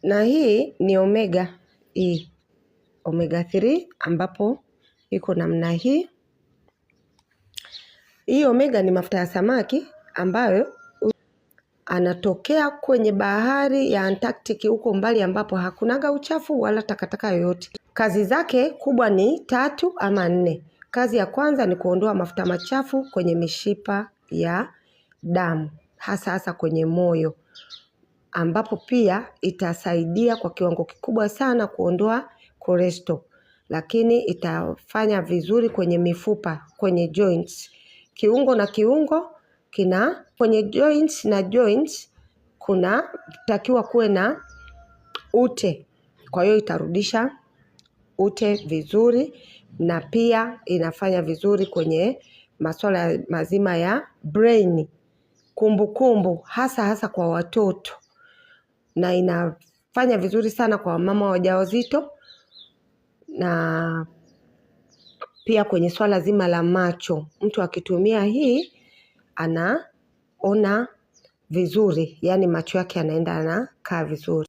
Na hii ni omega omega 3 ambapo iko namna hii. Hii omega ni mafuta ya samaki ambayo anatokea kwenye bahari ya Antarctic huko mbali ambapo hakunaga uchafu wala takataka yoyote. Kazi zake kubwa ni 3 ama 4. Kazi ya kwanza ni kuondoa mafuta machafu kwenye mishipa ya damu, hasa kwenye moyo, ambapo pia itasaidia kwa kiwango kikubwa sana kuondoa cholesterol. Lakini itafanya vizuri kwenye mifupa, kwenye joints. Kiungo na kiungo kwenye joints na joints kuna takiwa kuwe na ute. Kwa hiyo itarudisha ute vizuri, na pia inafanya vizuri kwenye masuala mazima ya brain, kumbukumbu, hasa kwa watoto, na inafanya vizuri sana kwa mama wajawazito, na pia kwenye swala zima la macho. Mtu akitumia hii anaona vizuri, yani macho yake yanaenda anakaa vizuri.